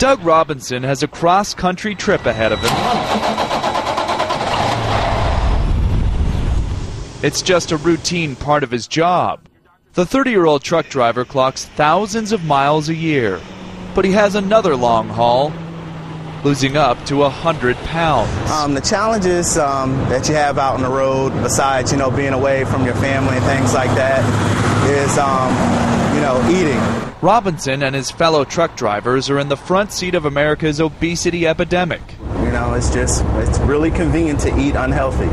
Doug Robinson has a cross-country trip ahead of him. It's just a routine part of his job. The 30-year-old truck driver clocks thousands of miles a year, but he has another long haul, losing up to 100 pounds. The challenges that you have out on the road, besides, being away from your family and things like that, is, eating. Robinson and his fellow truck drivers are in the front seat of America's obesity epidemic. It's really convenient to eat unhealthy.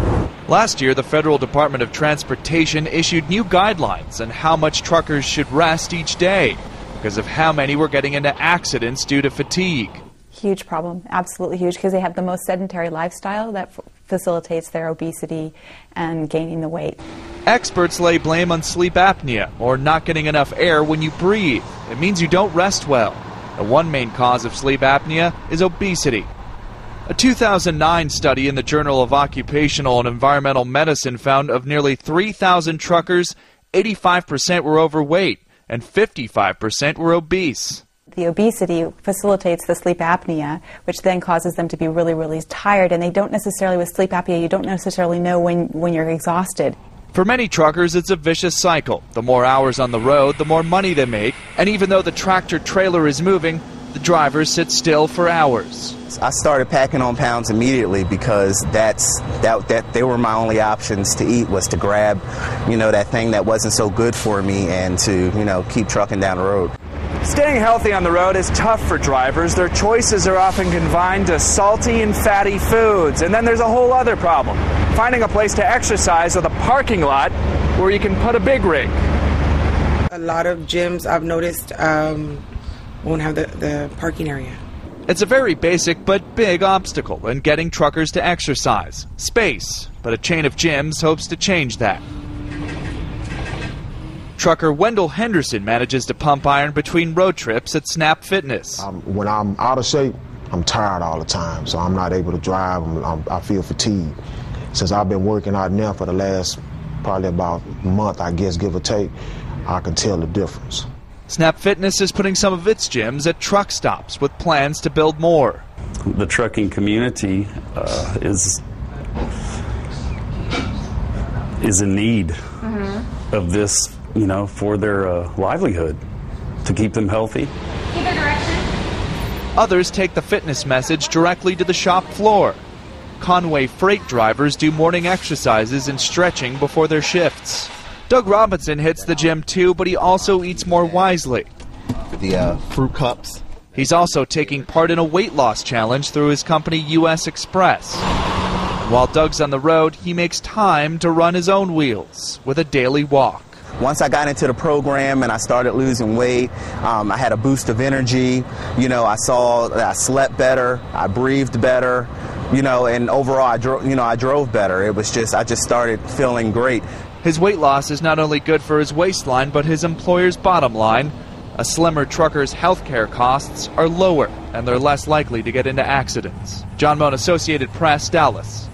Last year, the Federal Department of Transportation issued new guidelines on how much truckers should rest each day because of how many were getting into accidents due to fatigue. Huge problem, absolutely huge, because they have the most sedentary lifestyle that facilitates their obesity and gaining the weight. Experts lay blame on sleep apnea, or not getting enough air when you breathe. It means you don't rest well. And one main cause of sleep apnea is obesity. A 2009 study in the Journal of Occupational and Environmental Medicine found of nearly 3,000 truckers, 85% were overweight and 55% were obese. The obesity facilitates the sleep apnea, which then causes them to be really, really tired. And they don't necessarily, with sleep apnea, you don't necessarily know when you're exhausted. For many truckers, it's a vicious cycle. The more hours on the road, the more money they make. And even though the tractor trailer is moving, the drivers sit still for hours. I started packing on pounds immediately because that they were my only options to eat, was to grab, that thing that wasn't so good for me and to, keep trucking down the road. Staying healthy on the road is tough for drivers. Their choices are often confined to salty and fatty foods. And then there's a whole other problem: finding a place to exercise with a parking lot where you can put a big rig. A lot of gyms, I've noticed, won't have the parking area. It's a very basic but big obstacle in getting truckers to exercise: space. But a chain of gyms hopes to change that. Trucker Wendell Henderson manages to pump iron between road trips at Snap Fitness. When I'm out of shape, I'm tired all the time, so I'm not able to drive. I feel fatigued. Since I've been working out now for the last probably about a month, I guess, give or take, I can tell the difference. Snap Fitness is putting some of its gyms at truck stops with plans to build more. The trucking community is in need of this, for their livelihood, to keep them healthy. Either direction. Others take the fitness message directly to the shop floor. Conway freight drivers do morning exercises and stretching before their shifts. Doug Robinson hits the gym too, but he also eats more wisely. The fruit cups. He's also taking part in a weight loss challenge through his company U.S. Express. And while Doug's on the road, he makes time to run his own wheels with a daily walk. Once I got into the program and I started losing weight, I had a boost of energy. I saw that I slept better, I breathed better, and overall I drove better. I just started feeling great. His weight loss is not only good for his waistline, but his employer's bottom line. A slimmer trucker's health care costs are lower, and they're less likely to get into accidents. John Mone, Associated Press, Dallas.